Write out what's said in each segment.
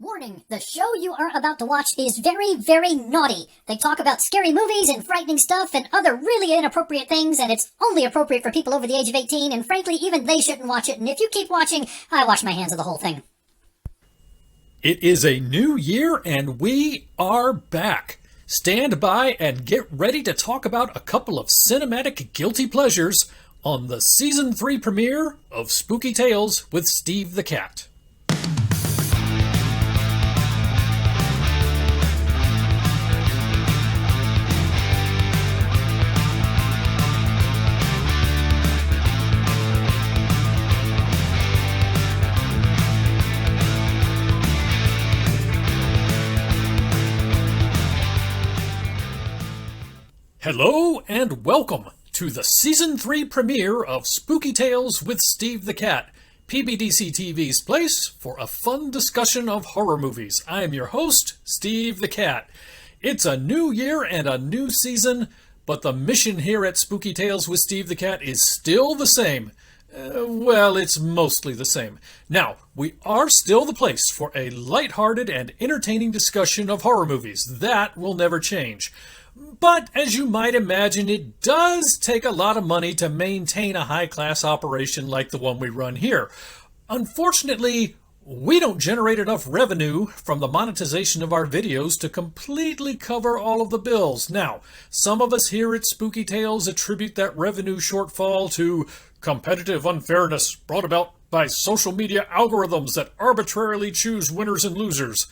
Warning, the show you are about to watch is very, very naughty. They talk about scary movies and frightening stuff and other really inappropriate things, and it's only appropriate for people over the age of 18, and frankly, even they shouldn't watch it, and if you keep watching, I wash my hands of the whole thing. It is a new year, and we are back. Stand by and get ready to talk about a couple of cinematic guilty pleasures on the Season 3 premiere of Spooky Tales with Steve the Cat. Hello and welcome to the Season 3 premiere of Spooky Tales with Steve the Cat, PBDCtv's place for a fun discussion of horror movies. I am your host, Steve the Cat. It's a new year and a new season, but the mission here at Spooky Tales with Steve the Cat is still the same. Well, it's mostly the same. Now, we are still the place for a lighthearted and entertaining discussion of horror movies. That will never change. But, as you might imagine, it does take a lot of money to maintain a high-class operation like the one we run here. Unfortunately, we don't generate enough revenue from the monetization of our videos to completely cover all of the bills. Now, some of us here at Spooky Tales attribute that revenue shortfall to competitive unfairness brought about by social media algorithms that arbitrarily choose winners and losers,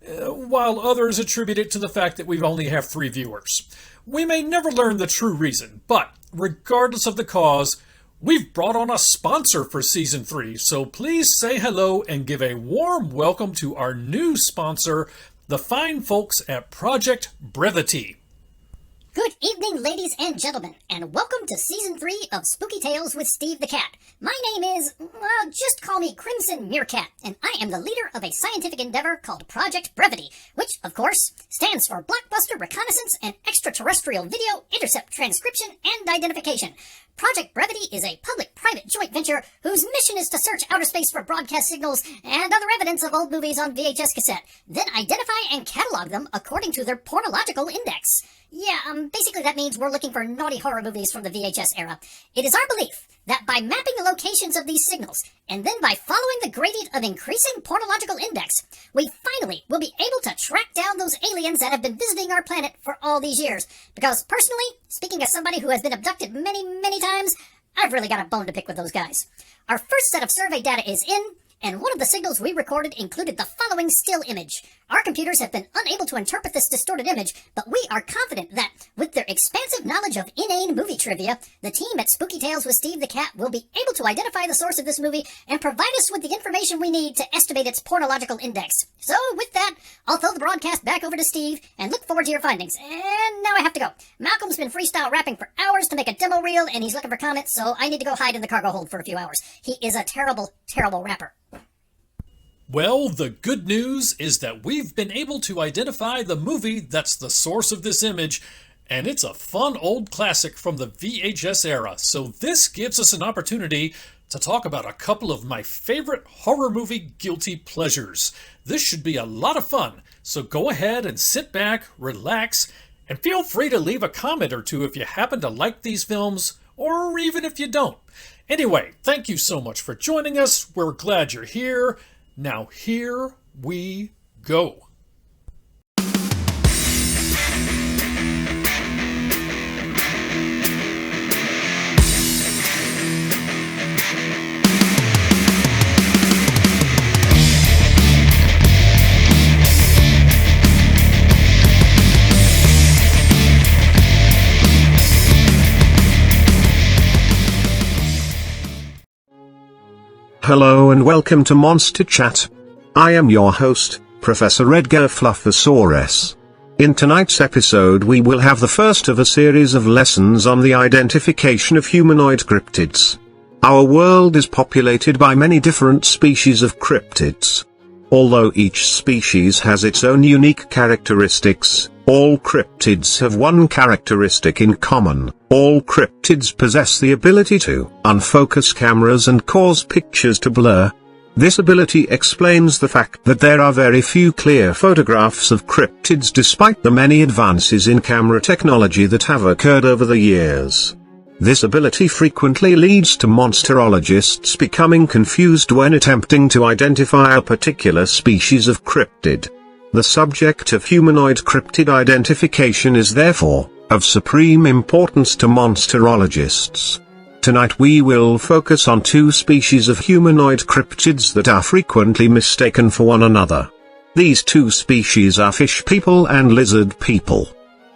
while others attribute it to the fact that we only have 3 viewers. We may never learn the true reason, but regardless of the cause, we've brought on a sponsor for Season 3, so please say hello and give a warm welcome to our new sponsor, the fine folks at Project Brevity. Good evening, ladies and gentlemen, and welcome to Season 3 of Spooky Tales with Steve the Cat. My name is, just call me Crimson Meerkat, and I am the leader of a scientific endeavor called Project Brevity, which, of course, stands for Blockbuster Reconnaissance and Extraterrestrial Video Intercept Transcription and Identification. Project Brevity is a public-private joint venture whose mission is to search outer space for broadcast signals and other evidence of old movies on VHS cassette, then identify and catalog them according to their pornological index. Yeah, basically that means we're looking for naughty horror movies from the VHS era. It is our belief that by mapping the locations of these signals, and then by following the gradient of increasing pornological index, we finally will be able to track down those aliens that have been visiting our planet for all these years. Because personally, speaking as somebody who has been abducted many, many times, I've really got a bone to pick with those guys. Our first set of survey data is in, and one of the signals we recorded included the following still image. Our computers have been unable to interpret this distorted image, but we are confident that, with their expansive knowledge of inane movie trivia, the team at Spooky Tales with Steve the Cat will be able to identify the source of this movie and provide us with the information we need to estimate its pornological index. So, with that, I'll throw the broadcast back over to Steve and look forward to your findings. And now I have to go. Malcolm's been freestyle rapping for hours to make a demo reel, and he's looking for comments, so I need to go hide in the cargo hold for a few hours. He is a terrible, terrible rapper. Well, the good news is that we've been able to identify the movie that's the source of this image, and it's a fun old classic from the VHS era. So this gives us an opportunity to talk about a couple of my favorite horror movie guilty pleasures. This should be a lot of fun, so go ahead and sit back, relax, and feel free to leave a comment or two if you happen to like these films, or even if you don't. Anyway, thank you so much for joining us. We're glad you're here. Now here we go. Hello and welcome to Monster Chat. I am your host, Professor Edgar Fluffosaurus. In tonight's episode we will have the first of a series of lessons on the identification of humanoid cryptids. Our world is populated by many different species of cryptids. Although each species has its own unique characteristics, all cryptids have one characteristic in common: all cryptids possess the ability to unfocus cameras and cause pictures to blur. This ability explains the fact that there are very few clear photographs of cryptids despite the many advances in camera technology that have occurred over the years. This ability frequently leads to monsterologists becoming confused when attempting to identify a particular species of cryptid. The subject of humanoid cryptid identification is therefore of supreme importance to monsterologists. Tonight we will focus on two species of humanoid cryptids that are frequently mistaken for one another. These two species are fish people and lizard people.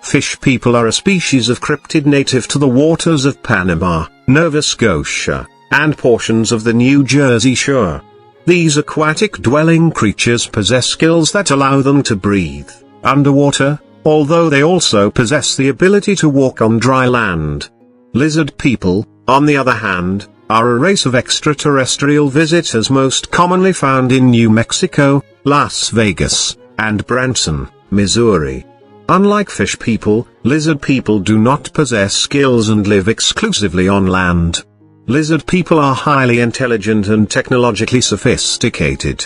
Fish people are a species of cryptid native to the waters of Panama, Nova Scotia, and portions of the New Jersey shore. These aquatic-dwelling creatures possess skills that allow them to breathe underwater, although they also possess the ability to walk on dry land. Lizard people, on the other hand, are a race of extraterrestrial visitors most commonly found in New Mexico, Las Vegas, and Branson, Missouri. Unlike fish people, lizard people do not possess skills and live exclusively on land. Lizard people are highly intelligent and technologically sophisticated.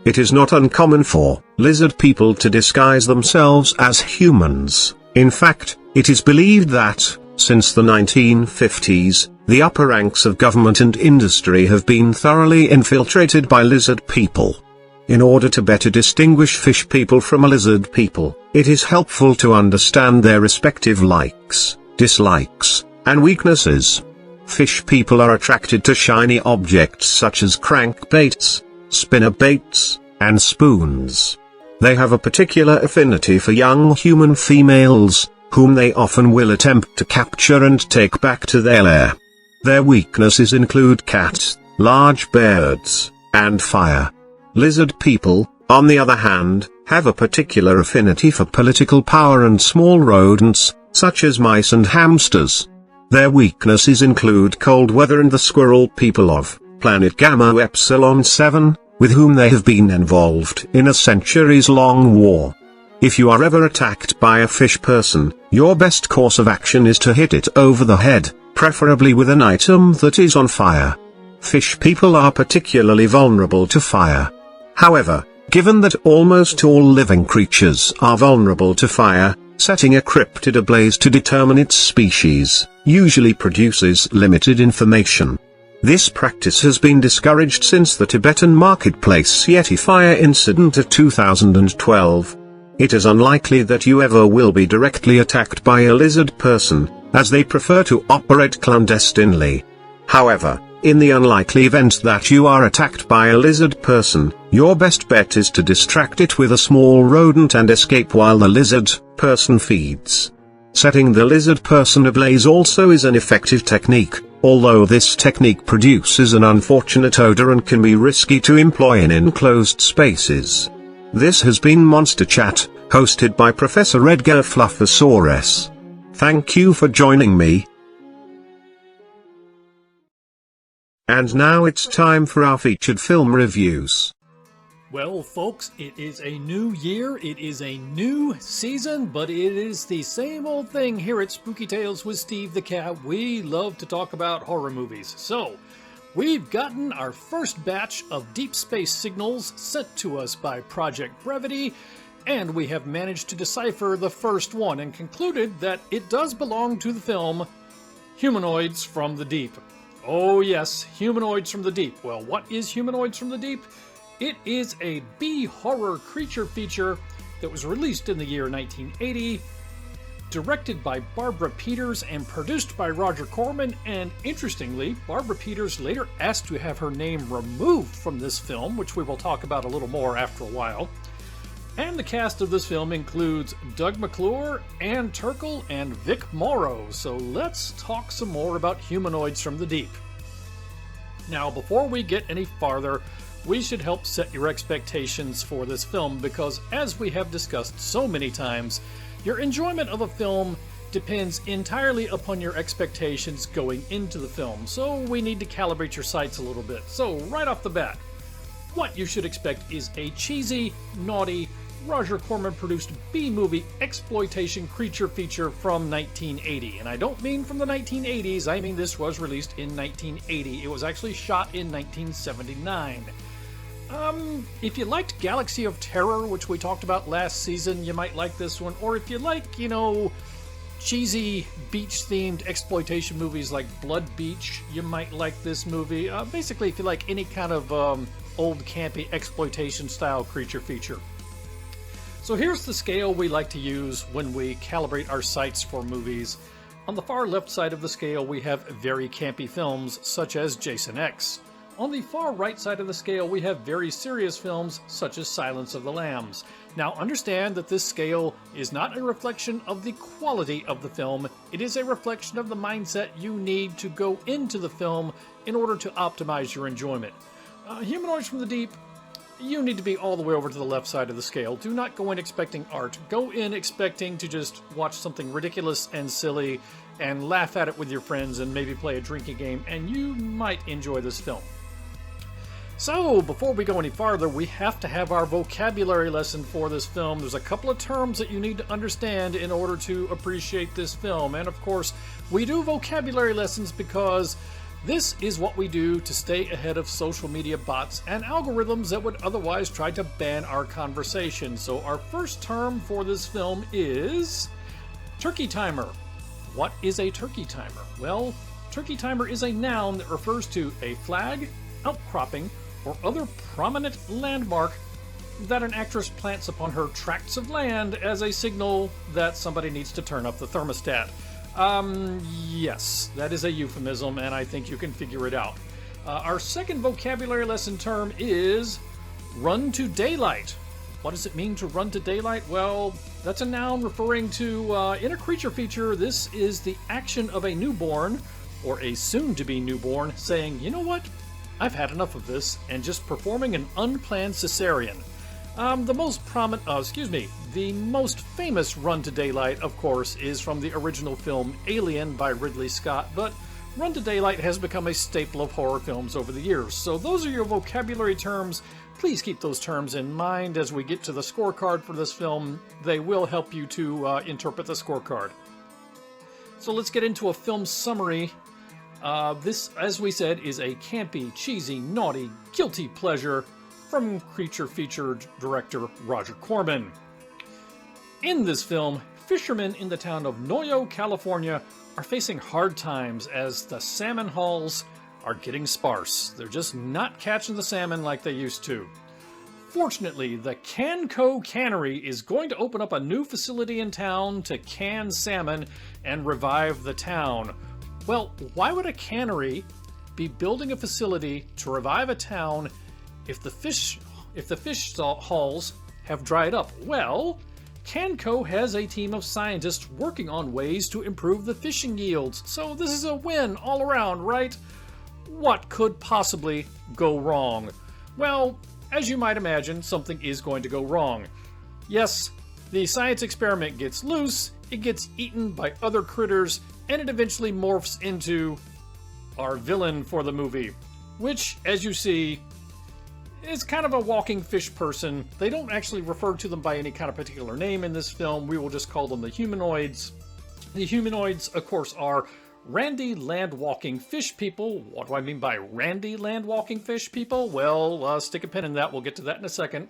It is not uncommon for lizard people to disguise themselves as humans. In fact, it is believed that, since the 1950s, the upper ranks of government and industry have been thoroughly infiltrated by lizard people. In order to better distinguish fish people from lizard people, it is helpful to understand their respective likes, dislikes, and weaknesses. Fish people are attracted to shiny objects such as crankbaits, spinnerbaits, and spoons. They have a particular affinity for young human females, whom they often will attempt to capture and take back to their lair. Their weaknesses include cats, large birds, and fire. Lizard people, on the other hand, have a particular affinity for political power and small rodents, such as mice and hamsters. Their weaknesses include cold weather and the squirrel people of planet Gamma Epsilon 7, with whom they have been involved in a centuries-long war. If you are ever attacked by a fish person, your best course of action is to hit it over the head, preferably with an item that is on fire. Fish people are particularly vulnerable to fire. However, given that almost all living creatures are vulnerable to fire, setting a cryptid ablaze to determine its species usually produces limited information. This practice has been discouraged since the Tibetan marketplace Yeti fire incident of 2012. It is unlikely that you ever will be directly attacked by a lizard person, as they prefer to operate clandestinely. However, in the unlikely event that you are attacked by a lizard person, your best bet is to distract it with a small rodent and escape while the lizard person feeds. Setting the lizard person ablaze also is an effective technique, although this technique produces an unfortunate odor and can be risky to employ in enclosed spaces. This has been Monster Chat, hosted by Professor Edgar Fluffosaurus. Thank you for joining me. And now it's time for our featured film reviews. Well, folks, it is a new year, it is a new season, but it is the same old thing here at Spooky Tales with Steve the Cat. We love to talk about horror movies. So, we've gotten our first batch of deep space signals sent to us by Project Brevity, and we have managed to decipher the first one and concluded that it does belong to the film Humanoids from the Deep. Oh yes, Humanoids from the Deep. Well, what is Humanoids from the Deep? It is a B-horror creature feature that was released in the year 1980, directed by Barbara Peters and produced by Roger Corman, and interestingly, Barbara Peters later asked to have her name removed from this film, which we will talk about a little more after a while. And the cast of this film includes Doug McClure, Ann Turkle, and Vic Morrow. So let's talk some more about Humanoids from the Deep. Now, before we get any farther, we should help set your expectations for this film because, as we have discussed so many times, your enjoyment of a film depends entirely upon your expectations going into the film, so we need to calibrate your sights a little bit. So, right off the bat, what you should expect is a cheesy, naughty, Roger Corman-produced B-movie exploitation creature feature from 1980. And I don't mean from the 1980s, I mean this was released in 1980. It was actually shot in 1979. If you liked Galaxy of Terror, which we talked about last season, you might like this one. Or if you like, cheesy beach-themed exploitation movies like Blood Beach, you might like this movie. Basically, if you like any kind of old campy exploitation-style creature feature. So here's the scale we like to use when we calibrate our sights for movies. On the far left side of the scale, we have very campy films such as Jason X. On the far right side of the scale, we have very serious films such as Silence of the Lambs. Now understand that this scale is not a reflection of the quality of the film, it is a reflection of the mindset you need to go into the film in order to optimize your enjoyment. Humanoids from the Deep, you need to be all the way over to the left side of the scale. Do not go in expecting art. Go in expecting to just watch something ridiculous and silly and laugh at it with your friends and maybe play a drinking game, and you might enjoy this film. So, before we go any farther, we have to have our vocabulary lesson for this film. There's a couple of terms that you need to understand in order to appreciate this film. And of course, we do vocabulary lessons because this is what we do to stay ahead of social media bots and algorithms that would otherwise try to ban our conversation. So our first term for this film is turkey timer. What is a turkey timer? Well, turkey timer is a noun that refers to a flag, outcropping, or other prominent landmark that an actress plants upon her tracts of land as a signal that somebody needs to turn up the thermostat. Yes, that is a euphemism, and I think you can figure it out. Our second vocabulary lesson term is run to daylight. What does it mean to run to daylight? Well, that's a noun referring to, in a creature feature, this is the action of a newborn, or a soon-to-be newborn, saying, you know what? I've had enough of this, and just performing an unplanned cesarean. The most famous run to daylight, of course, is from the original film Alien by Ridley Scott, but run to daylight has become a staple of horror films over the years. So those are your vocabulary terms. Please keep those terms in mind as we get to the scorecard for this film. They will help you to interpret the scorecard. So let's get into a film summary. This, as we said, is a campy, cheesy, naughty, guilty pleasure from creature feature director Roger Corman. In this film, fishermen in the town of Noyo, California are facing hard times as the salmon hauls are getting sparse. They're just not catching the salmon like they used to. Fortunately, the Canco Cannery is going to open up a new facility in town to can salmon and revive the town. Well, why would a cannery be building a facility to revive a town if the fish hauls have dried up? Well, Canco has a team of scientists working on ways to improve the fishing yields, so this is a win all around, right? What could possibly go wrong? Well, as you might imagine, something is going to go wrong. Yes, the science experiment gets loose, it gets eaten by other critters, and it eventually morphs into our villain for the movie, which, as you see, is kind of a walking fish person. They don't actually refer to them by any kind of particular name in this film. We will just call them the Humanoids. The Humanoids, of course, are randy land-walking fish people. What do I mean by randy land-walking fish people? Well, stick a pin in that. We'll get to that in a second.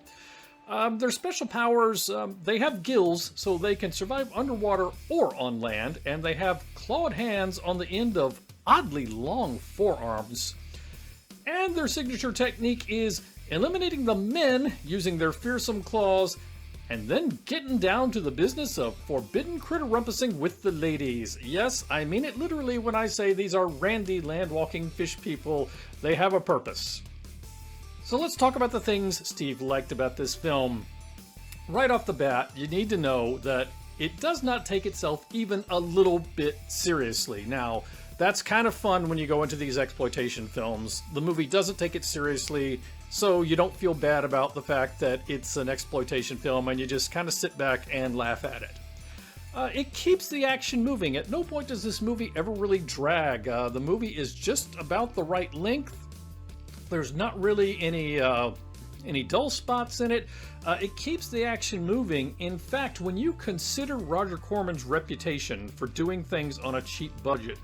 Their special powers, they have gills, so they can survive underwater or on land, and they have clawed hands on the end of oddly long forearms. And their signature technique is eliminating the men using their fearsome claws, and then getting down to the business of forbidden critter-rumpusing with the ladies. Yes, I mean it literally when I say these are randy land-walking fish people. They have a purpose. So let's talk about the things Steve liked about this film. Right off the bat, you need to know that it does not take itself even a little bit seriously. Now, that's kind of fun when you go into these exploitation films. The movie doesn't take it seriously, so you don't feel bad about the fact that it's an exploitation film and you just kind of sit back and laugh at it. It keeps the action moving. At no point does this movie ever really drag. The movie is just about the right length. There's not really any dull spots in it. It keeps the action moving. In fact, when you consider Roger Corman's reputation for doing things on a cheap budget,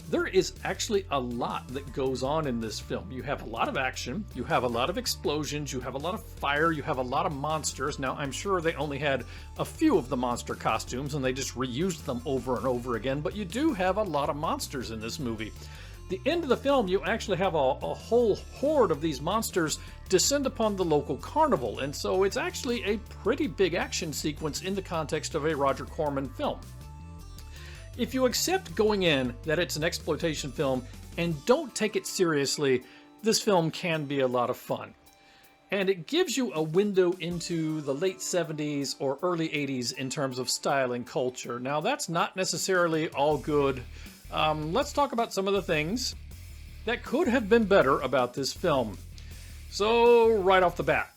There is actually a lot that goes on in this film. You have a lot of action, you have a lot of explosions, you have a lot of fire, you have a lot of monsters. Now, I'm sure they only had a few of the monster costumes and they just reused them over and over again, but you do have a lot of monsters in this movie. The end of the film, you actually have a whole horde of these monsters descend upon the local carnival, and so it's actually a pretty big action sequence in the context of a Roger Corman film. If you accept going in that it's an exploitation film and don't take it seriously, this film can be a lot of fun. And it gives you a window into the late 70s or early 80s in terms of style and culture. Now, that's not necessarily all good. Let's talk about some of the things that could have been better about this film. So, right off the bat,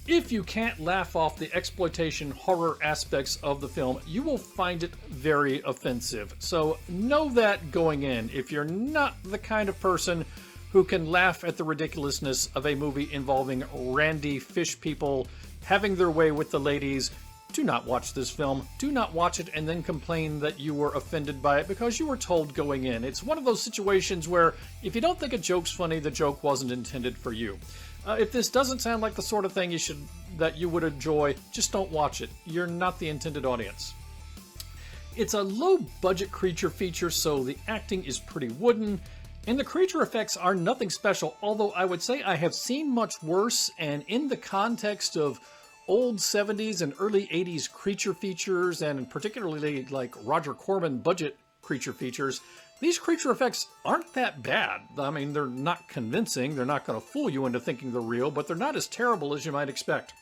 if you can't laugh off the exploitation horror aspects of the film, you will find it very offensive. So know that going in. If you're not the kind of person who can laugh at the ridiculousness of a movie involving randy fish people having their way with the ladies, do not watch this film. Do not watch it and then complain that you were offended by it because you were told going in. It's one of those situations where if you don't think a joke's funny, the joke wasn't intended for you. If this doesn't sound like the sort of thing that you would enjoy, just don't watch it. You're not the intended audience. It's a low-budget creature feature, so the acting is pretty wooden, and the creature effects are nothing special, although I would say I have seen much worse, and in the context of old 70s and early 80s creature features, and particularly like Roger Corman budget creature features, these creature effects aren't that bad. I mean, they're not convincing, they're not going to fool you into thinking they're real, but they're not as terrible as you might expect.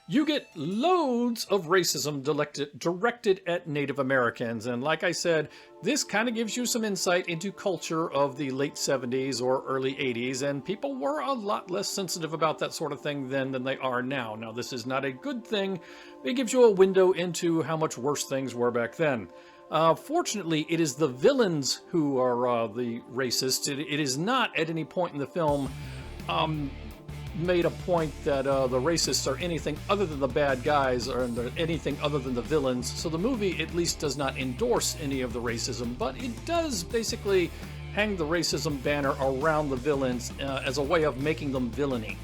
You get loads of racism directed at Native Americans, and like I said, this kind of gives you some insight into culture of the late 70s or early 80s, and people were a lot less sensitive about that sort of thing then than they are now. Now, this is not a good thing. It gives you a window into how much worse things were back then. Fortunately, it is the villains who are the racists. It is not at any point in the film made a point that the racists are anything other than the bad guys or anything other than the villains. So the movie at least does not endorse any of the racism, but it does basically hang the racism banner around the villains as a way of making them villainy.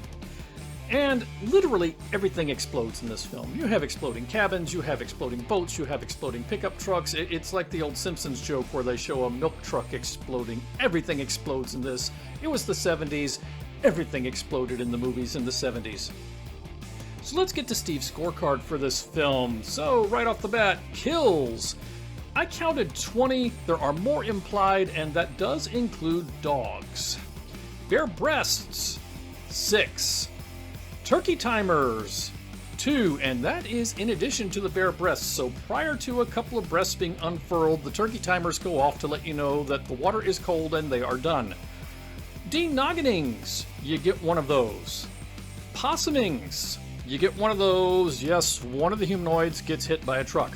And literally everything explodes in this film. You have exploding cabins, you have exploding boats, you have exploding pickup trucks. It's like the old Simpsons joke where they show a milk truck exploding. Everything explodes in this. It was the 70s. Everything exploded in the movies in the 70s. So let's get to Steve's scorecard for this film. So right off the bat, kills. I counted 20. There are more implied, and that does include dogs. Bare breasts, 6. Turkey timers, 2, and that is in addition to the bare breasts. So prior to a couple of breasts being unfurled, the turkey timers go off to let you know that the water is cold and they are done. Denogginings, you get one of those. Possumings, you get one of those. Yes, one of the humanoids gets hit by a truck.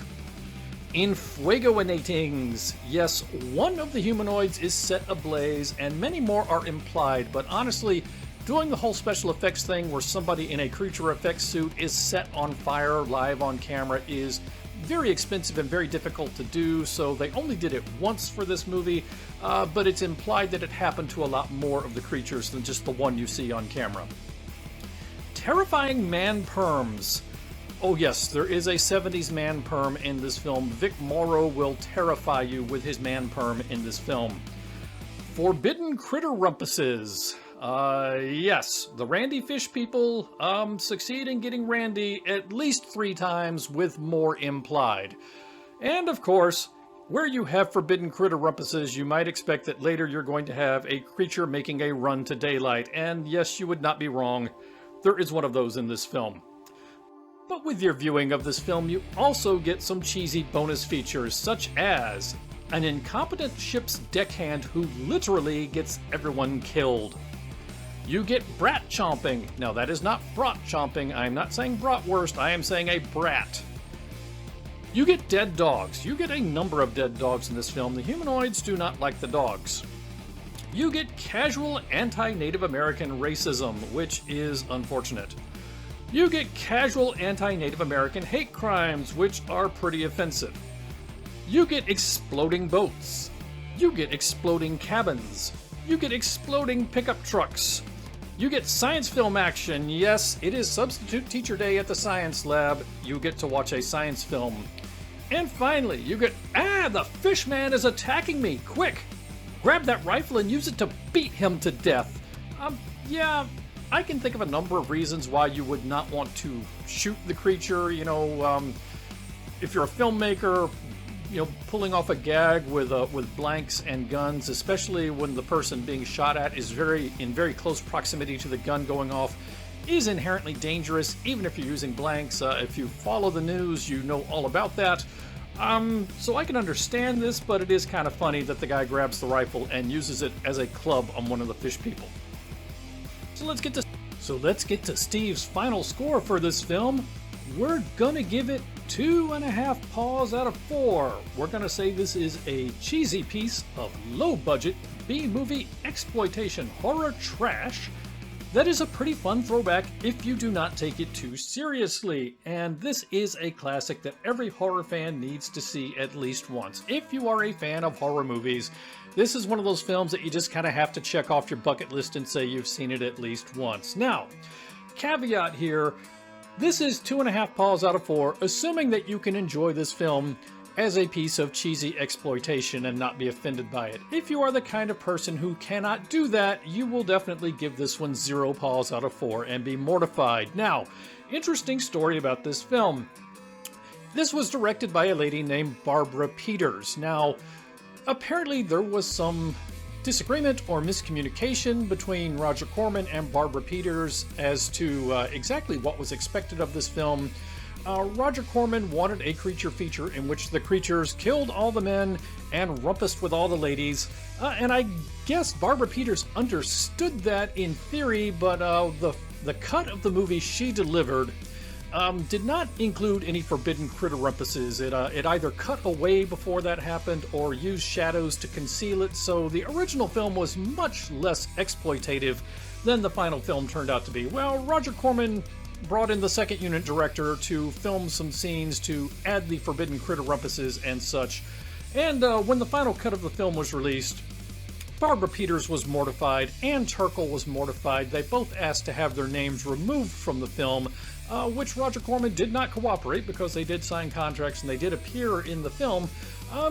Infuegoinatings, yes, one of the humanoids is set ablaze, and many more are implied, but honestly, doing the whole special effects thing where somebody in a creature effects suit is set on fire live on camera is very expensive and very difficult to do, so they only did it once for this movie, but it's implied that it happened to a lot more of the creatures than just the one you see on camera. Terrifying man perms. Oh yes, there is a 70s man perm in this film. Vic Morrow will terrify you with his man perm in this film. Forbidden critter rumpuses. Yes, the randy fish people succeed in getting randy at least 3 times with more implied. And of course, where you have forbidden critter rumpuses, you might expect that later you're going to have a creature making a run to daylight. And yes, you would not be wrong. There is one of those in this film. But with your viewing of this film, you also get some cheesy bonus features, such as an incompetent ship's deckhand who literally gets everyone killed. You get brat chomping. Now that is not brat chomping. I am not saying bratwurst. I am saying a brat. You get dead dogs. You get a number of dead dogs in this film. The humanoids do not like the dogs. You get casual anti-Native American racism, which is unfortunate. You get casual anti-Native American hate crimes, which are pretty offensive. You get exploding boats. You get exploding cabins. You get exploding pickup trucks. You get science film action. Yes, it is Substitute Teacher Day at the Science Lab. You get to watch a science film. And finally, you get, the fish man is attacking me. Quick, grab that rifle and use it to beat him to death. Yeah, I can think of a number of reasons why you would not want to shoot the creature. If you're a filmmaker, pulling off a gag with blanks and guns, especially when the person being shot at is in very close proximity to the gun going off, is inherently dangerous, even if you're using blanks. If you follow the news, you know all about that. So I can understand this, but it is kind of funny that the guy grabs the rifle and uses it as a club on one of the fish people. So let's get to Steve's final score for this film. We're gonna give it 2.5 paws out of 4. We're gonna say this is a cheesy piece of low-budget B-movie exploitation horror trash that is a pretty fun throwback if you do not take it too seriously. And this is a classic that every horror fan needs to see at least once. If you are a fan of horror movies, this is one of those films that you just kind of have to check off your bucket list and say you've seen it at least once. Now, caveat here, this is 2.5 paws out of 4, assuming that you can enjoy this film as a piece of cheesy exploitation and not be offended by it. If you are the kind of person who cannot do that, you will definitely give this one 0 paws out of 4 and be mortified. Now, interesting story about this film. This was directed by a lady named Barbara Peters. Now, apparently there was some disagreement or miscommunication between Roger Corman and Barbara Peters as to exactly what was expected of this film. Roger Corman wanted a creature feature in which the creatures killed all the men and rumpused with all the ladies, and I guess Barbara Peters understood that in theory, but the cut of the movie she delivered did not include any forbidden critter rumpuses. It either cut away before that happened or used shadows to conceal it, so the original film was much less exploitative than the final film turned out to be. Well, Roger Corman brought in the second unit director to film some scenes to add the forbidden critter rumpuses and such. And when the final cut of the film was released, Barbara Peters was mortified, Ann Turkle was mortified. They both asked to have their names removed from the film, which Roger Corman did not cooperate because they did sign contracts and they did appear in the film.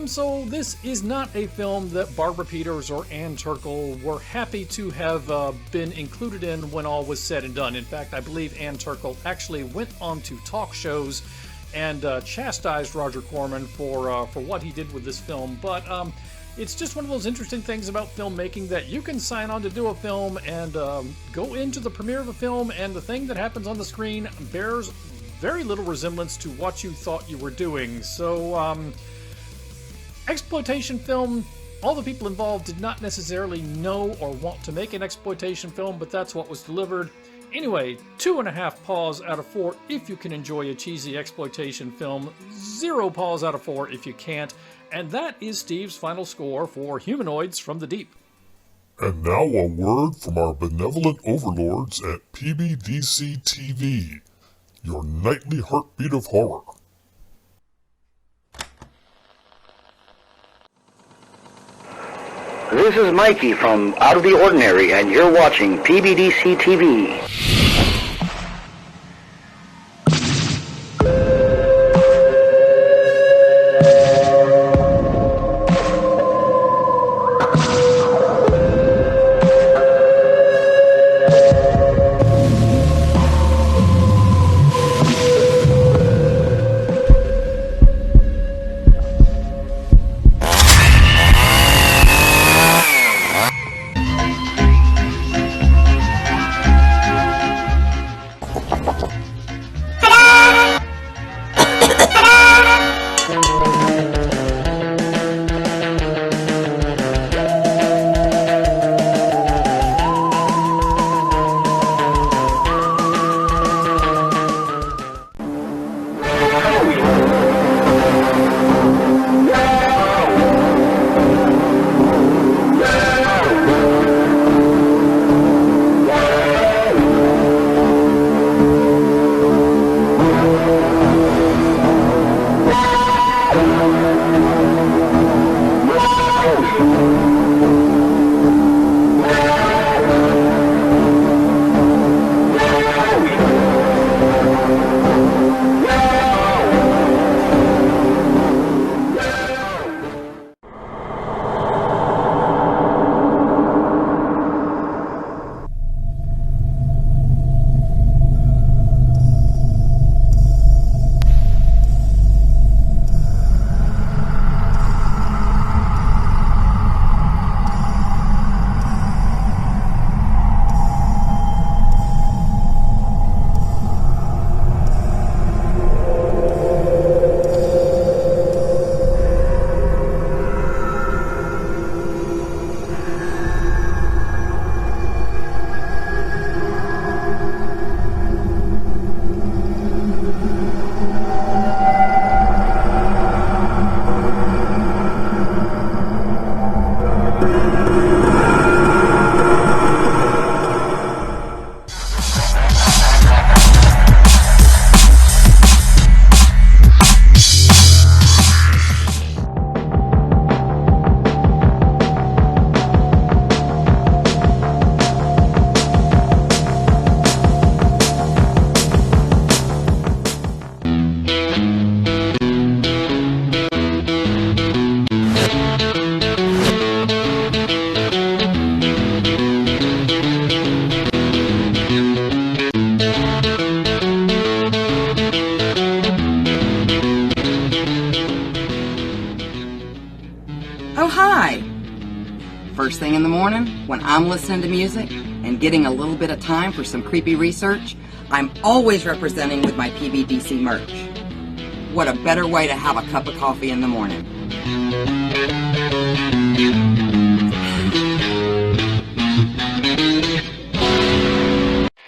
So this is not a film that Barbara Peters or Ann Turkle were happy to have been included in when all was said and done. In fact, I believe Ann Turkle actually went on to talk shows and chastised Roger Corman for what he did with this film. But it's just one of those interesting things about filmmaking that you can sign on to do a film and go into the premiere of a film, and the thing that happens on the screen bears very little resemblance to what you thought you were doing. So, exploitation film, all the people involved did not necessarily know or want to make an exploitation film, but that's what was delivered. Anyway, 2.5 paws out of 4 if you can enjoy a cheesy exploitation film, 0 paws out of 4 if you can't, and that is Steve's final score for Humanoids from the Deep. And now a word from our benevolent overlords at PBDCtv, your nightly heartbeat of horror. This is Mikey from Out of the Ordinary, and you're watching PBDCtv. Oh, hi! First thing in the morning, when I'm listening to music and getting a little bit of time for some creepy research, I'm always representing with my PBDC merch. What a better way to have a cup of coffee in the morning.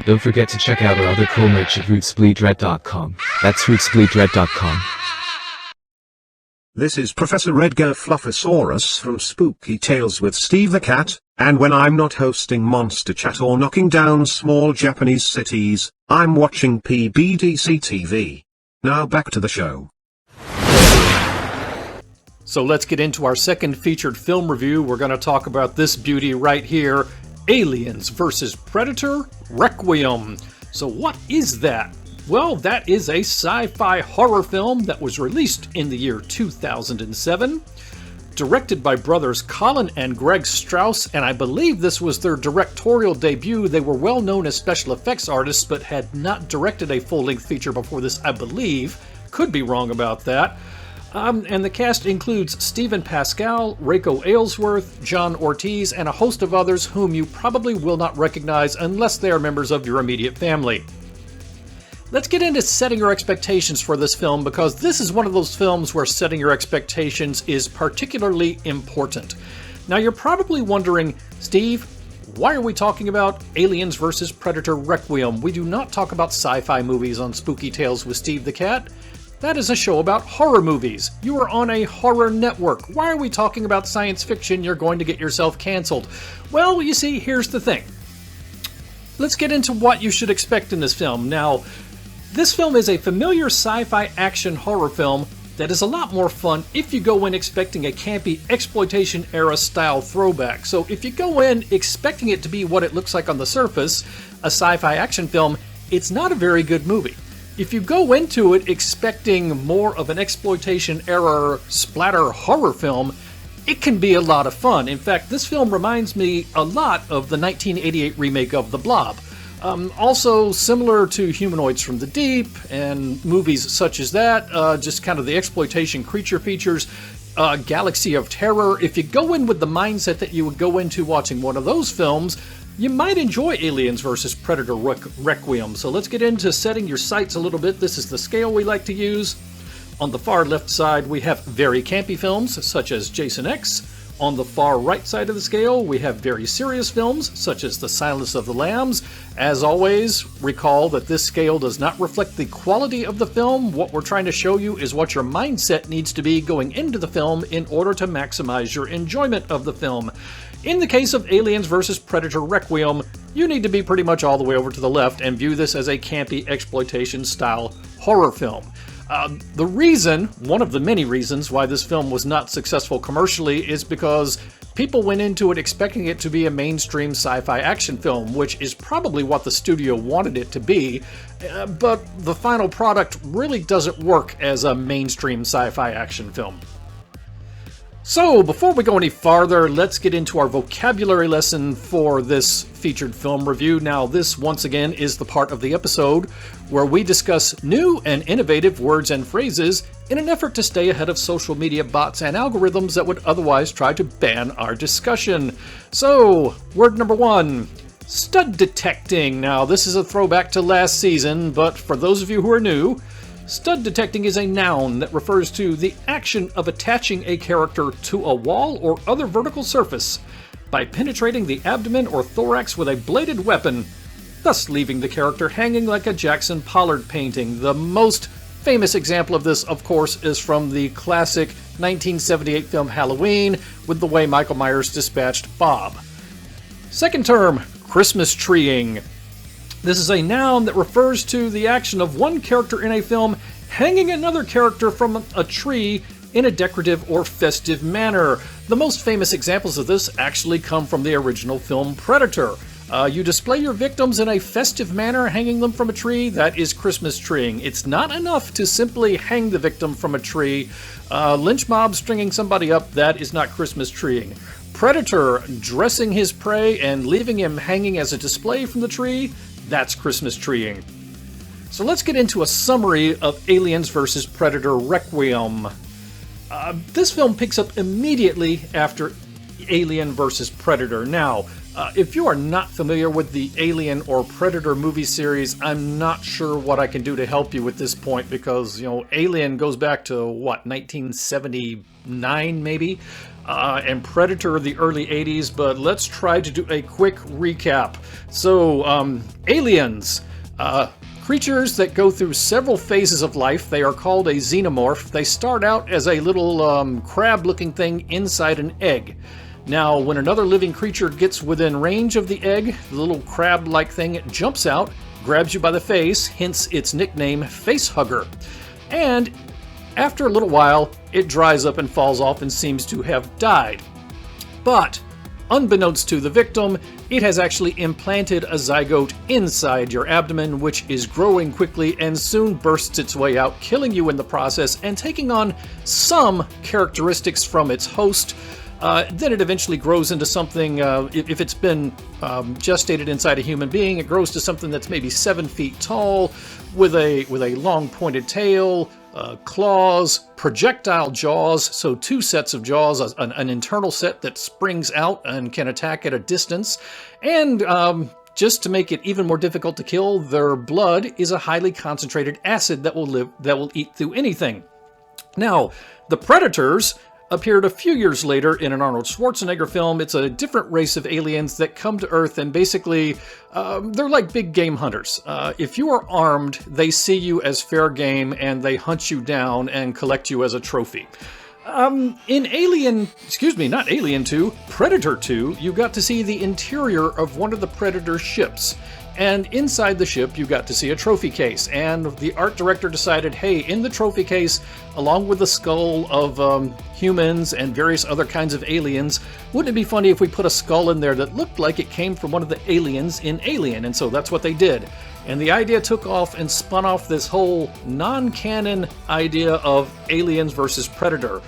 Don't forget to check out our other cool merch at rootsbleedred.com. That's rootsbleedred.com. This is Professor Edgar Fluffosaurus from Spooky Tales with Steve the Cat, and when I'm not hosting Monster Chat or knocking down small Japanese cities, I'm watching PBDCtv. Now back to the show. So let's get into our second featured film review. We're going to talk about this beauty right here, Aliens vs. Predator Requiem. So what is that? Well, that is a sci-fi horror film that was released in the year 2007, directed by brothers Colin and Greg Strauss, and I believe this was their directorial debut. They were well known as special effects artists, but had not directed a full-length feature before this, I believe. Could be wrong about that. And the cast includes Stephen Pascal, Reiko Aylesworth, John Ortiz, and a host of others whom you probably will not recognize unless they are members of your immediate family. Let's get into setting your expectations for this film, because this is one of those films where setting your expectations is particularly important. Now you're probably wondering, Steve, why are we talking about Aliens vs. Predator Requiem? We do not talk about sci-fi movies on Spooky Tales with Steve the Cat. That is a show about horror movies. You are on a horror network. Why are we talking about science fiction? You're going to get yourself canceled. Well, you see, here's the thing. Let's get into what you should expect in this film. Now, this film is a familiar sci-fi action horror film that is a lot more fun if you go in expecting a campy exploitation-era style throwback. So if you go in expecting it to be what it looks like on the surface, a sci-fi action film, it's not a very good movie. If you go into it expecting more of an exploitation-era splatter horror film, it can be a lot of fun. In fact, this film reminds me a lot of the 1988 remake of The Blob. Also similar to Humanoids from the Deep and movies such as that, just kind of the exploitation creature features, Galaxy of Terror. If you go in with the mindset that you would go into watching one of those films, you might enjoy Aliens vs. Predator Requiem. So let's get into setting your sights a little bit. This is the scale we like to use. On the far left side, we have very campy films such as Jason X. On the far right side of the scale, we have very serious films, such as The Silence of the Lambs. As always, recall that this scale does not reflect the quality of the film. What we're trying to show you is what your mindset needs to be going into the film in order to maximize your enjoyment of the film. In the case of Aliens vs. Predator Requiem, you need to be pretty much all the way over to the left and view this as a campy exploitation-style horror film. One of the many reasons why this film was not successful commercially is because People went into it expecting it to be a mainstream sci-fi action film, which is probably what the studio wanted it to be, but the final product really doesn't work as a mainstream sci-fi action film. So, before we go any farther, let's get into our vocabulary lesson for this featured film review. Now, this, once again, is the part of the episode where we discuss new and innovative words and phrases in an effort to stay ahead of social media bots and algorithms that would otherwise try to ban our discussion. So, word number 1, stud detecting. Now, this is a throwback to last season, but for those of you who are new, stud detecting is a noun that refers to the action of attaching a character to a wall or other vertical surface by penetrating the abdomen or thorax with a bladed weapon, thus leaving the character hanging like a Jackson Pollock painting. The most famous example of this, of course, is from the classic 1978 film Halloween, with the way Michael Myers dispatched Bob. Second term, Christmas treeing. This is a noun that refers to the action of one character in a film hanging another character from a tree in a decorative or festive manner. The most famous examples of this actually come from the original film Predator. You display your victims in a festive manner, hanging them from a tree. That is Christmas treeing. It's not enough to simply hang the victim from a tree. Lynch mob stringing somebody up, that is not Christmas treeing. Predator dressing his prey and leaving him hanging as a display from the tree, that's Christmas treeing. So let's get into a summary of Aliens vs. Predator Requiem. This film picks up immediately after Alien vs. Predator. Now, if you are not familiar with the Alien or Predator movie series, I'm not sure what I can do to help you at this point because, Alien goes back to, 1979 maybe? And Predator the early 80s, but let's try to do a quick recap. So, aliens, creatures that go through several phases of life. They are called a xenomorph. They start out as a little crab-looking thing inside an egg. Now, when another living creature gets within range of the egg, the little crab-like thing jumps out, grabs you by the face, hence its nickname, Facehugger. And after a little while, it dries up and falls off and seems to have died. But, unbeknownst to the victim, it has actually implanted a zygote inside your abdomen, which is growing quickly and soon bursts its way out, killing you in the process and taking on some characteristics from its host. Then it eventually grows into something, if it's been gestated inside a human being, it grows to something that's maybe 7 feet tall, with a long pointed tail, claws, projectile jaws, so 2 sets of jaws, an internal set that springs out and can attack at a distance, and just to make it even more difficult to kill, their blood is a highly concentrated acid that will eat through anything. Now, the Predators appeared a few years later in an Arnold Schwarzenegger film. It's a different race of aliens that come to Earth and basically, they're like big game hunters. If you are armed, they see you as fair game and they hunt you down and collect you as a trophy. In not Alien 2, Predator 2, you got to see the interior of one of the Predator ships. And inside the ship, you got to see a trophy case. And the art director decided, hey, in the trophy case, along with the skull of humans and various other kinds of aliens, wouldn't it be funny if we put a skull in there that looked like it came from one of the aliens in Alien? And so that's what they did. And the idea took off and spun off this whole non-canon idea of Aliens versus Predator.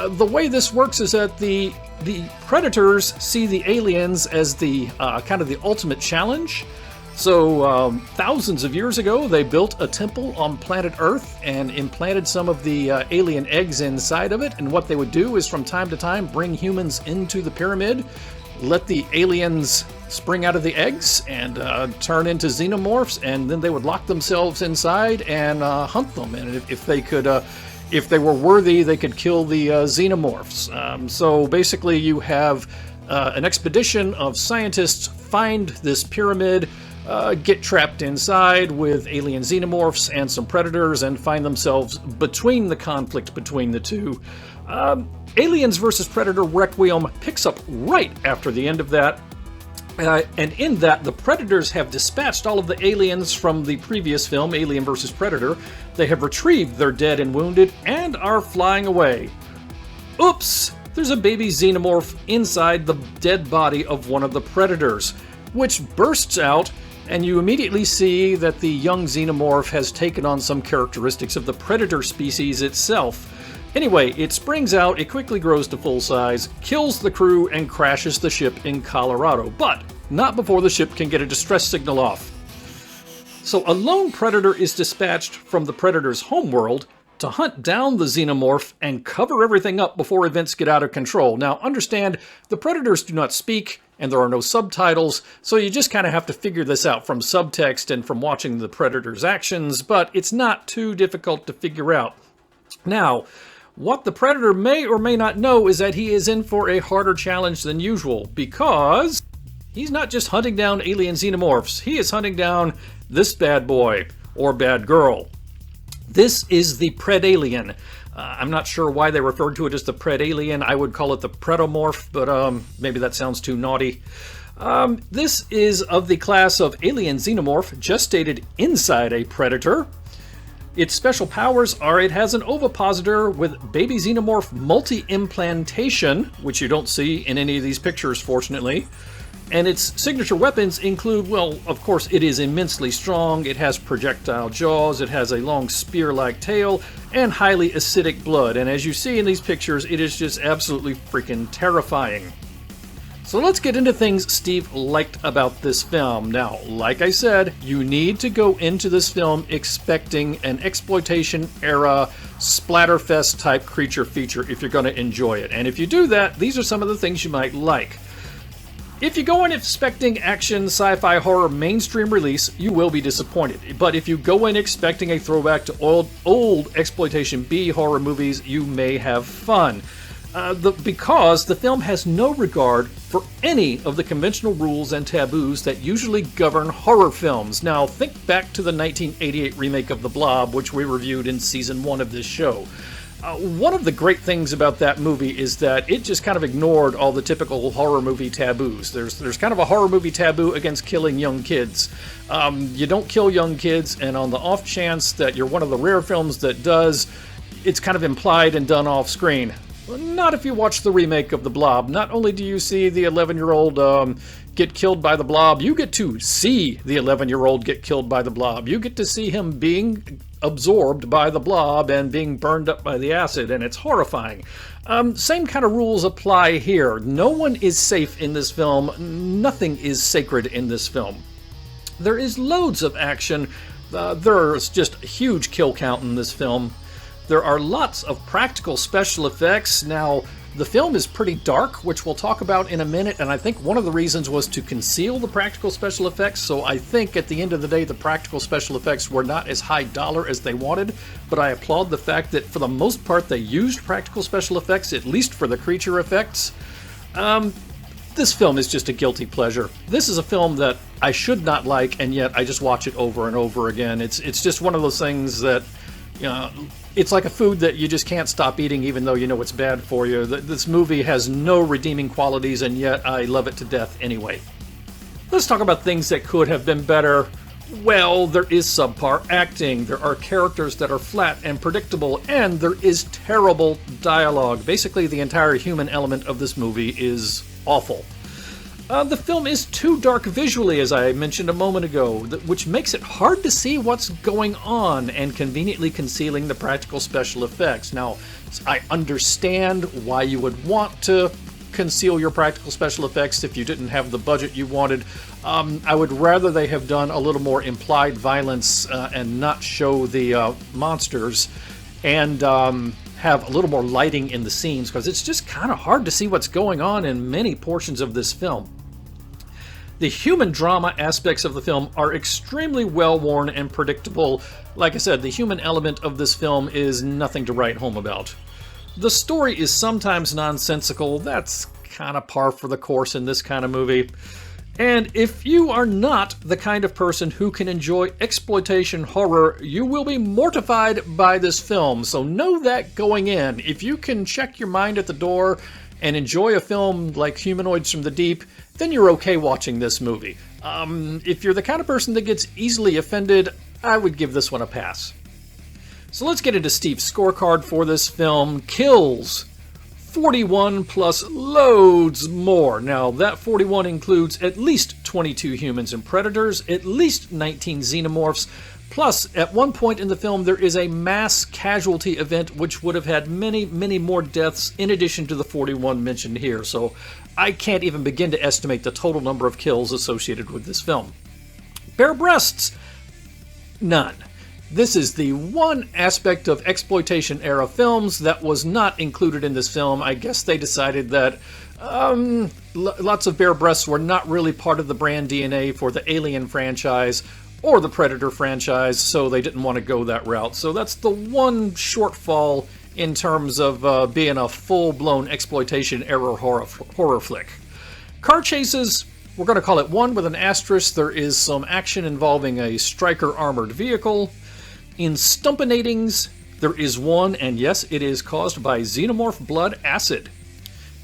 The way this works is that the Predators see the aliens as the kind of the ultimate challenge. So thousands of years ago, they built a temple on planet Earth and implanted some of the alien eggs inside of it. And what they would do is from time to time bring humans into the pyramid, let the aliens spring out of the eggs and turn into xenomorphs, and then they would lock themselves inside and hunt them. And if they could, if they were worthy, they could kill the xenomorphs. So basically, you have an expedition of scientists find this pyramid, get trapped inside with alien xenomorphs and some predators, and find themselves between the conflict between the two. Aliens vs. Predator Requiem picks up right after the end of that. And in that, the Predators have dispatched all of the aliens from the previous film, Alien vs. Predator. They have retrieved their dead and wounded and are flying away. Oops! there's a baby xenomorph inside the dead body of one of the predators, which bursts out, and you immediately see that the young xenomorph has taken on some characteristics of the predator species itself. Anyway, it springs out, it quickly grows to full size, kills the crew, and crashes the ship in Colorado, but not before the ship can get a distress signal off. So a lone predator is dispatched from the predator's homeworld to hunt down the xenomorph and cover everything up before events get out of control. Now, understand, the predators do not speak, and there are no subtitles, so you just kind of have to figure this out from subtext and from watching the predator's actions, but it's not too difficult to figure out. Now, what the predator may or may not know is that he is in for a harder challenge than usual, because he's not just hunting down alien xenomorphs, he is hunting down this bad boy, or bad girl. This is the Predalien. I'm not sure why they referred to it as the Predalien. I would call it the Predomorph, but maybe that sounds too naughty. This is of the class of alien xenomorph gestated inside a predator. Its special powers are it has an ovipositor with baby xenomorph multi-implantation, which you don't see in any of these pictures, fortunately. And its signature weapons include, well, of course, it is immensely strong, it has projectile jaws, it has a long spear-like tail, and highly acidic blood. And as you see in these pictures, it is just absolutely freaking terrifying. So let's get into things Steve liked about this film. Now, like I said, you need to go into this film expecting an exploitation-era splatterfest type creature feature if you're going to enjoy it. And if you do that, these are some of the things you might like. If you go in expecting action, sci-fi, horror, mainstream release, you will be disappointed. But if you go in expecting a throwback to old exploitation B horror movies, you may have fun. Because the film has no regard for any of the conventional rules and taboos that usually govern horror films. Now, think back to the 1988 remake of The Blob, which we reviewed in Season 1 of this show. One of the great things about that movie is that it just kind of ignored all the typical horror movie taboos. There's kind of a horror movie taboo against killing young kids. You don't kill young kids, and on the off chance that you're one of the rare films that does, it's kind of implied and done off screen. Not if you watch the remake of The Blob. Not only do you see the 11-year-old get killed by the blob, you get to see the 11-year-old get killed by the blob. You get to see him being absorbed by the blob and being burned up by the acid, and it's horrifying. Same kind of rules apply here. No one is safe in this film. Nothing is sacred in this film. There is loads of action. There's just a huge kill count in this film. There are lots of practical special effects. Now, the film is pretty dark, which we'll talk about in a minute, and I think one of the reasons was to conceal the practical special effects, so I think at the end of the day the practical special effects were not as high dollar as they wanted, but I applaud the fact that for the most part they used practical special effects, at least for the creature effects. This film is just a guilty pleasure. This is a film that I should not like, and yet I just watch it over and over again. It's just one of those things that, you know, it's like a food that you just can't stop eating even though you know it's bad for you. This movie has no redeeming qualities, and yet I love it to death anyway. Let's talk about things that could have been better. Well, there is subpar acting, there are characters that are flat and predictable, and there is terrible dialogue. Basically, the entire human element of this movie is awful. The film is too dark visually, as I mentioned a moment ago, which makes it hard to see what's going on and conveniently concealing the practical special effects. Now, I understand why you would want to conceal your practical special effects if you didn't have the budget you wanted. I would rather they have done a little more implied violence and not show the monsters, and have a little more lighting in the scenes, because it's just kind of hard to see what's going on in many portions of this film. The human drama aspects of the film are extremely well-worn and predictable. Like I said, the human element of this film is nothing to write home about. The story is sometimes nonsensical. That's kind of par for the course in this kind of movie. And if you are not the kind of person who can enjoy exploitation horror, you will be mortified by this film. So know that going in. If you can check your mind at the door and enjoy a film like Humanoids from the Deep, then you're okay watching this movie. If you're the kind of person that gets easily offended, I would give this one a pass. So let's get into Steve's scorecard for this film. Kills, 41 plus loads more. Now, that 41 includes at least 22 humans and predators, at least 19 xenomorphs, plus, at one point in the film, there is a mass casualty event which would have had many, many more deaths in addition to the 41 mentioned here. So I can't even begin to estimate the total number of kills associated with this film. Bare breasts? None. This is the one aspect of exploitation-era films that was not included in this film. I guess they decided that lots of bare breasts were not really part of the brand DNA for the Alien franchise or the Predator franchise, so they didn't want to go that route. So that's the one shortfall in terms of being a full-blown exploitation-era horror flick. Car chases, we're going to call it one with an asterisk. There is some action involving a striker armored vehicle. In stumponatings, there is one, and yes, it is caused by xenomorph blood acid.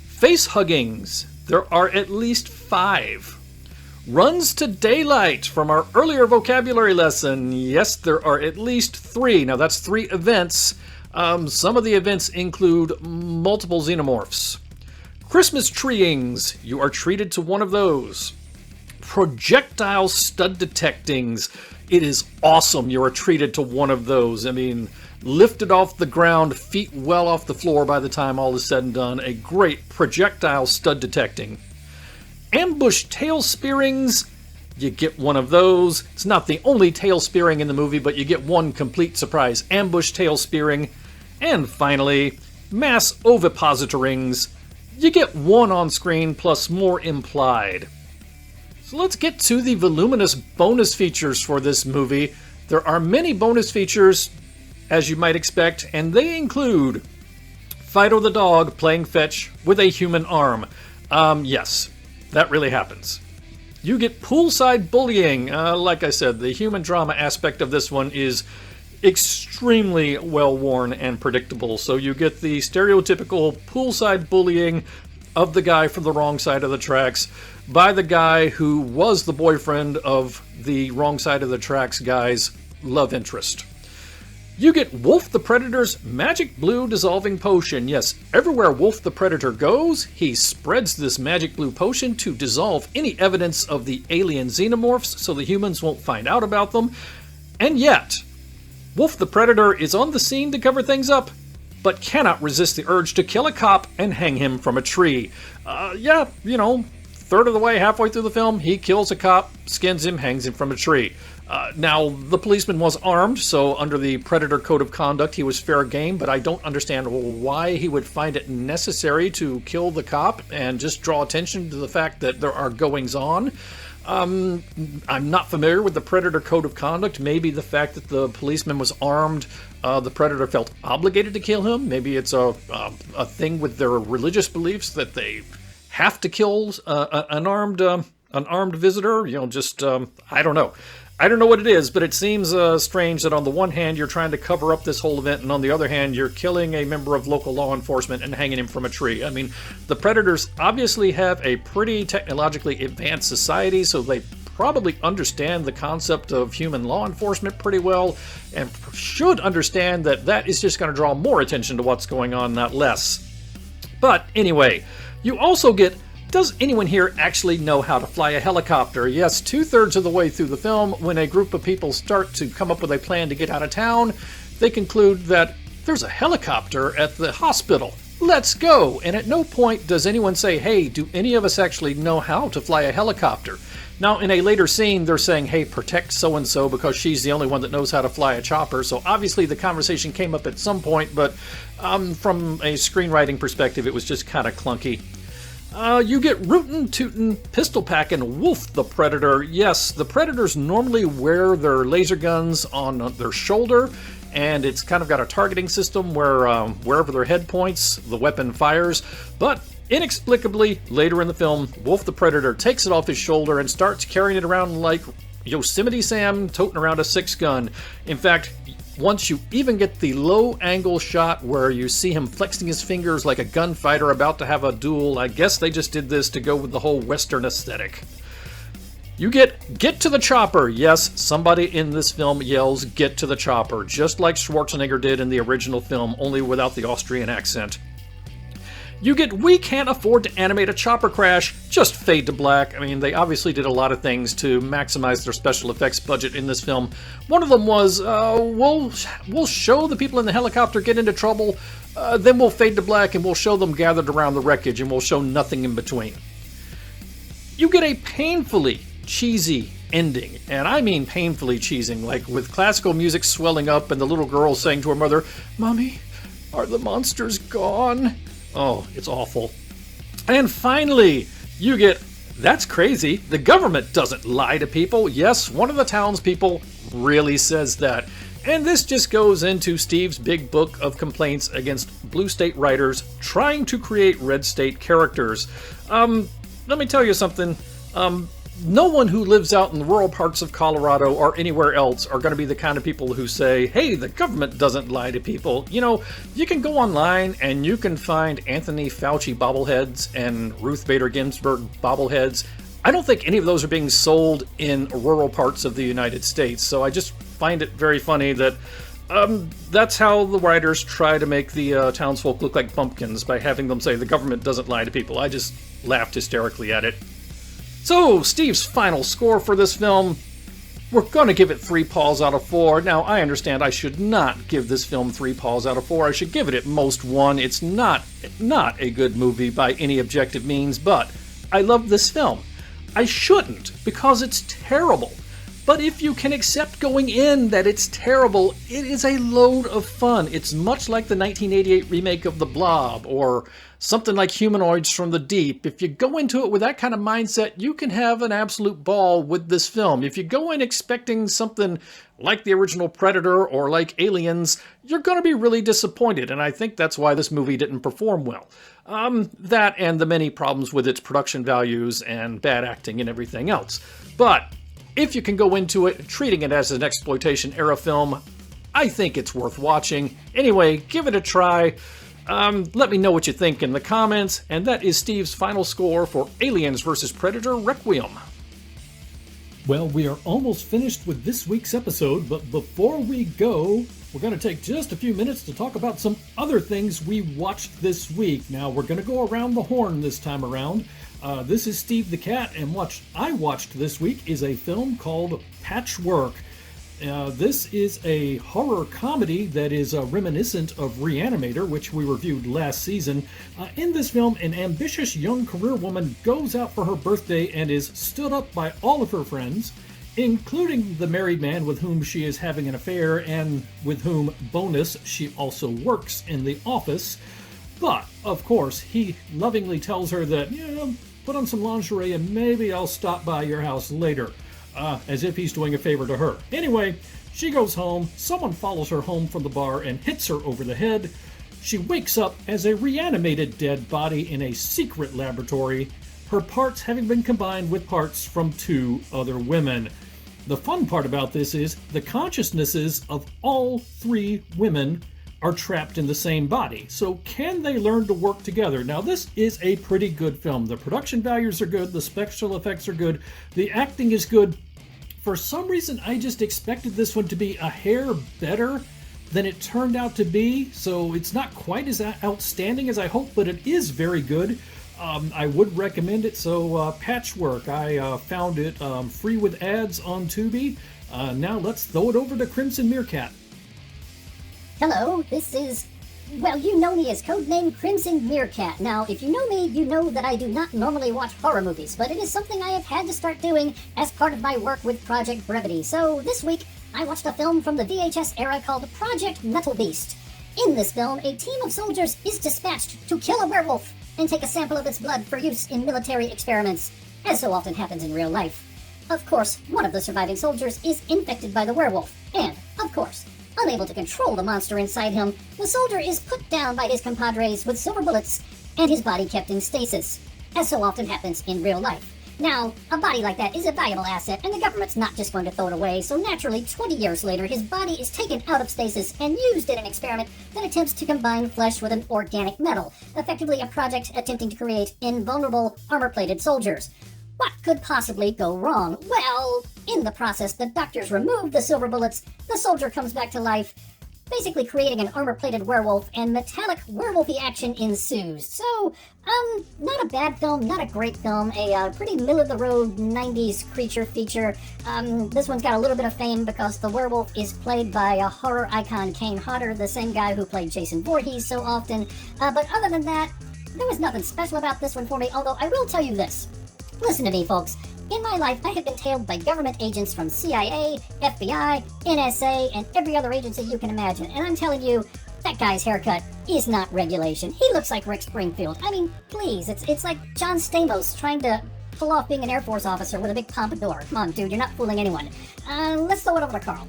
Face huggings, there are at least 5. Runs to daylight from our earlier vocabulary lesson. Yes, there are at least 3. Now that's 3 events. Some of the events include multiple xenomorphs. Christmas treeings, you are treated to one of those. Projectile stud detectings, it is awesome you are treated to one of those. I mean, lifted off the ground, feet well off the floor by the time all is said and done. A great projectile stud detecting. Ambush tail spearings, you get one of those. It's not the only tail spearing in the movie, but you get one complete surprise ambush tail spearing. And finally, mass ovipositorings. You get one on screen plus more implied. So let's get to the voluminous bonus features for this movie. There are many bonus features, as you might expect, and they include Fido the dog playing fetch with a human arm. Yes. That really happens. You get poolside bullying. Like I said, the human drama aspect of this one is extremely well-worn and predictable. So you get the stereotypical poolside bullying of the guy from the wrong side of the tracks by the guy who was the boyfriend of the wrong side of the tracks guy's love interest. You get Wolf the Predator's magic blue dissolving potion. Yes, everywhere Wolf the Predator goes, he spreads this magic blue potion to dissolve any evidence of the alien xenomorphs so the humans won't find out about them. And yet, Wolf the Predator is on the scene to cover things up, but cannot resist the urge to kill a cop and hang him from a tree. Third of the way, halfway through the film, he kills a cop, skins him, hangs him from a tree. Now, the policeman was armed, so under the Predator Code of Conduct, he was fair game, but I don't understand why he would find it necessary to kill the cop and just draw attention to the fact that there are goings-on. I'm not familiar with the Predator Code of Conduct. Maybe the fact that the policeman was armed, the Predator felt obligated to kill him. Maybe it's a thing with their religious beliefs that they have to kill an armed visitor. I don't know. I don't know what it is, but it seems strange that on the one hand you're trying to cover up this whole event, and on the other hand you're killing a member of local law enforcement and hanging him from a tree. I mean, the Predators obviously have a pretty technologically advanced society, so they probably understand the concept of human law enforcement pretty well, and should understand that that is just going to draw more attention to what's going on, not less. But anyway, you also get, does anyone here actually know how to fly a helicopter? Yes, 2/3 of the way through the film, when a group of people start to come up with a plan to get out of town, they conclude that there's a helicopter at the hospital. Let's go! And at no point does anyone say, hey, do any of us actually know how to fly a helicopter? Now, in a later scene, they're saying, hey, protect so-and-so because she's the only one that knows how to fly a chopper. So obviously the conversation came up at some point, but from a screenwriting perspective, it was just kind of clunky. You get Rootin' Tootin' Pistol Packin' Wolf the Predator. Yes, the Predators normally wear their laser guns on their shoulder, and it's kind of got a targeting system where wherever their head points, the weapon fires. But inexplicably, later in the film, Wolf the Predator takes it off his shoulder and starts carrying it around like Yosemite Sam toting around a 6-gun. In fact, once you even get the low-angle shot where you see him flexing his fingers like a gunfighter about to have a duel, I guess they just did this to go with the whole Western aesthetic. You get to the chopper. Yes, somebody in this film yells, get to the chopper, just like Schwarzenegger did in the original film, only without the Austrian accent. You get we can't afford to animate a chopper crash, just fade to black. I mean, they obviously did a lot of things to maximize their special effects budget in this film. One of them was, we'll show the people in the helicopter get into trouble, then we'll fade to black and we'll show them gathered around the wreckage and we'll show nothing in between. You get a painfully cheesy ending, and I mean painfully cheesy, like with classical music swelling up and the little girl saying to her mother, "Mommy, are the monsters gone?" Oh, it's awful. And finally, you get, that's crazy, the government doesn't lie to people. Yes, one of the townspeople really says that. And this just goes into Steve's big book of complaints against blue state writers trying to create red state characters. Let me tell you something. No one who lives out in the rural parts of Colorado or anywhere else are going to be the kind of people who say, hey, the government doesn't lie to people. You know, you can go online and you can find Anthony Fauci bobbleheads and Ruth Bader Ginsburg bobbleheads. I don't think any of those are being sold in rural parts of the United States. So I just find it very funny that that's how the writers try to make the townsfolk look like pumpkins, by having them say the government doesn't lie to people. I just laughed hysterically at it. So, Steve's final score for this film, we're going to give it 3 paws out of 4. Now, I understand I should not give this film 3 paws out of 4. I should give it at most 1. It's not a good movie by any objective means, but I love this film. I shouldn't, because it's terrible. But if you can accept going in that it's terrible, it is a load of fun. It's much like the 1988 remake of The Blob, or something like Humanoids from the Deep. If you go into it with that kind of mindset, you can have an absolute ball with this film. If you go in expecting something like the original Predator or like Aliens, you're going to be really disappointed, and I think that's why this movie didn't perform well. That and the many problems with its production values and bad acting and everything else. But if you can go into it treating it as an exploitation-era film, I think it's worth watching. Anyway, give it a try. Let me know what you think in the comments, and that is Steve's final score for Aliens vs. Predator Requiem. Well, we are almost finished with this week's episode, but before we go, we're going to take just a few minutes to talk about some other things we watched this week. Now, we're going to go around the horn this time around. This is Steve the Cat, and what I watched this week is a film called Patchwork. This is a horror comedy that is reminiscent of Reanimator, which we reviewed last season. In this film, an ambitious young career woman goes out for her birthday and is stood up by all of her friends, including the married man with whom she is having an affair and with whom, bonus, she also works in the office. But, of course, he lovingly tells her that, put on some lingerie and maybe I'll stop by your house later. As if he's doing a favor to her. Anyway, she goes home, someone follows her home from the bar and hits her over the head. She wakes up as a reanimated dead body in a secret laboratory, her parts having been combined with parts from 2 other women. The fun part about this is the consciousnesses of all 3 women are trapped in the same body. So can they learn to work together? Now, this is a pretty good film. The production values are good, the special effects are good, the acting is good. For some reason, I just expected this one to be a hair better than it turned out to be, so it's not quite as outstanding as I hoped, but it is very good. I would recommend it. So Patchwork, I found it free with ads on Tubi. Now let's throw it over to Crimson Meerkat. Hello, this is, well, you know me as codename Crimson Meerkat. Now, if you know me, you know that I do not normally watch horror movies, but it is something I have had to start doing as part of my work with Project Brevity. So this week, I watched a film from the VHS era called Project Metal Beast. In this film, a team of soldiers is dispatched to kill a werewolf and take a sample of its blood for use in military experiments, as so often happens in real life. Of course, one of the surviving soldiers is infected by the werewolf, and, of course, unable to control the monster inside him, the soldier is put down by his compadres with silver bullets and his body kept in stasis, as so often happens in real life. Now, a body like that is a valuable asset, and the government's not just going to throw it away, so naturally, 20 years later, his body is taken out of stasis and used in an experiment that attempts to combine flesh with an organic metal, effectively a project attempting to create invulnerable, armor-plated soldiers. What could possibly go wrong? Well, in the process, the doctors remove the silver bullets, the soldier comes back to life, basically creating an armor-plated werewolf, and metallic werewolfy action ensues. So, not a bad film, not a great film, a pretty middle-of-the-road 90s creature feature. This one's got a little bit of fame because the werewolf is played by a horror icon, Kane Hodder, the same guy who played Jason Voorhees so often. But other than that, there was nothing special about this one for me, although I will tell you this. Listen to me, folks. In my life, I have been tailed by government agents from CIA, FBI, NSA, and every other agency you can imagine. And I'm telling you, that guy's haircut is not regulation. He looks like Rick Springfield. I mean, please, it's like John Stamos trying to pull off being an Air Force officer with a big pompadour. Come on, dude, you're not fooling anyone. Let's throw it over to Carl.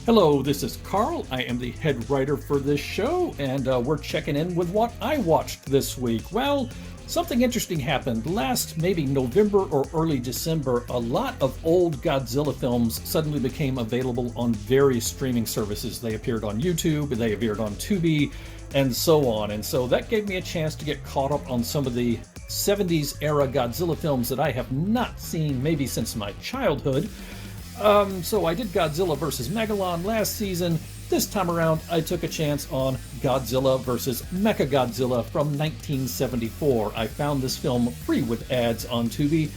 Hello, this is Carl. I am the head writer for this show, and we're checking in with what I watched this week. Well, something interesting happened. Last maybe November or early December, a lot of old Godzilla films suddenly became available on various streaming services. They appeared on YouTube, they appeared on Tubi, and so on. And so that gave me a chance to get caught up on some of the 70s era Godzilla films that I have not seen maybe since my childhood. So I did Godzilla vs. Megalon last season. This time around, I took a chance on Godzilla vs. Mechagodzilla from 1974. I found this film free with ads on Tubi.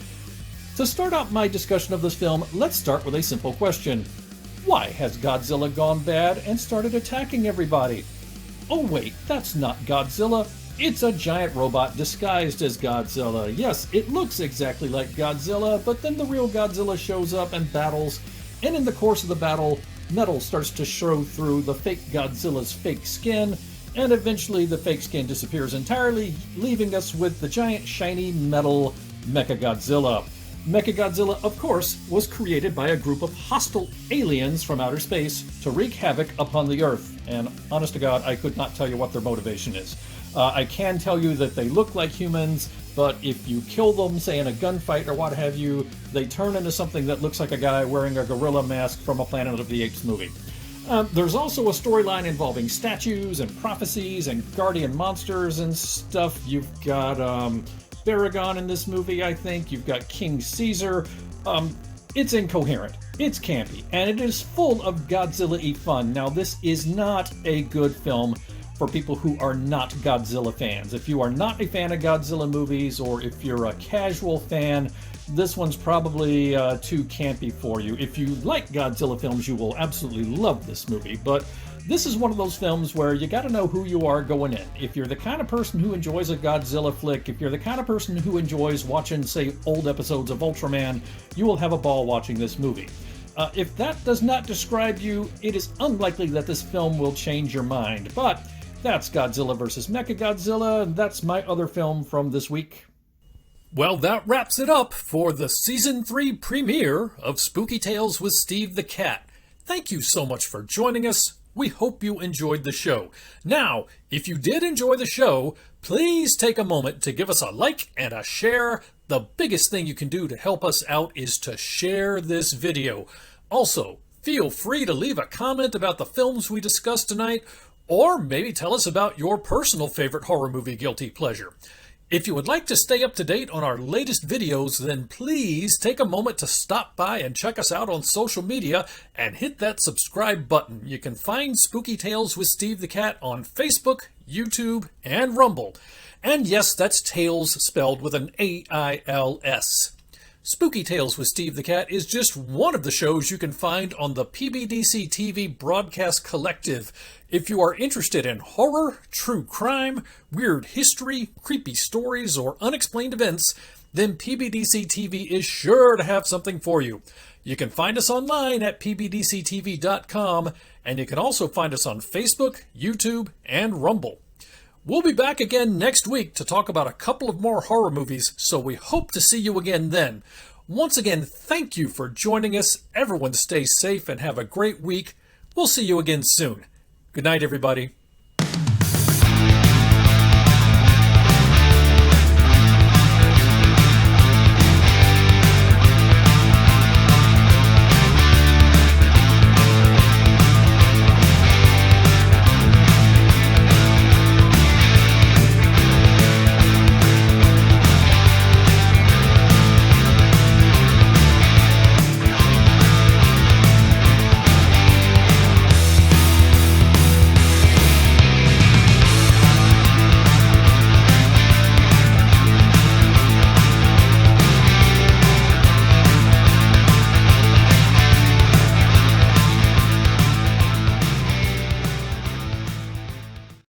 To start out my discussion of this film, let's start with a simple question. Why has Godzilla gone bad and started attacking everybody? Oh wait, that's not Godzilla. It's a giant robot disguised as Godzilla. Yes, it looks exactly like Godzilla, but then the real Godzilla shows up and battles, and in the course of the battle, metal starts to show through the fake Godzilla's fake skin, and eventually the fake skin disappears entirely, leaving us with the giant shiny metal Mechagodzilla. Mechagodzilla, of course, was created by a group of hostile aliens from outer space to wreak havoc upon the Earth, and honest to God, I could not tell you what their motivation is. I can tell you that they look like humans, but if you kill them, say in a gunfight or what have you, they turn into something that looks like a guy wearing a gorilla mask from a Planet of the Apes movie. There's also a storyline involving statues and prophecies and guardian monsters and stuff. You've got Baragon in this movie, I think. You've got King Caesar. It's incoherent. It's campy. And it is full of Godzilla-y fun. Now, this is not a good film for people who are not Godzilla fans. If you are not a fan of Godzilla movies, or if you're a casual fan, this one's probably too campy for you. If you like Godzilla films, you will absolutely love this movie, but this is one of those films where you gotta know who you are going in. If you're the kind of person who enjoys a Godzilla flick, if you're the kind of person who enjoys watching, say, old episodes of Ultraman, you will have a ball watching this movie. If that does not describe you, it is unlikely that this film will change your mind, but that's Godzilla vs. Mechagodzilla, and that's my other film from this week. Well, that wraps it up for the Season 3 premiere of Spooky Tales with Steve the Cat. Thank you so much for joining us. We hope you enjoyed the show. Now, if you did enjoy the show, please take a moment to give us a like and a share. The biggest thing you can do to help us out is to share this video. Also, feel free to leave a comment about the films we discussed tonight, or maybe tell us about your personal favorite horror movie guilty pleasure. If you would like to stay up to date on our latest videos, then please take a moment to stop by and check us out on social media and hit that subscribe button. You can find Spooky Tales with Steve the Cat on Facebook, YouTube, and Rumble. And yes, that's Tales spelled with an A-I-L-S. Spooky Tales with Steve the Cat is just one of the shows you can find on the PBDCtv Broadcast Collective. If you are interested in horror, true crime, weird history, creepy stories, or unexplained events, then PBDCtv is sure to have something for you. You can find us online at PBDCtv.com, and you can also find us on Facebook, YouTube, and Rumble. We'll be back again next week to talk about a couple of more horror movies, so we hope to see you again then. Once again, thank you for joining us. Everyone stay safe and have a great week. We'll see you again soon. Good night, everybody.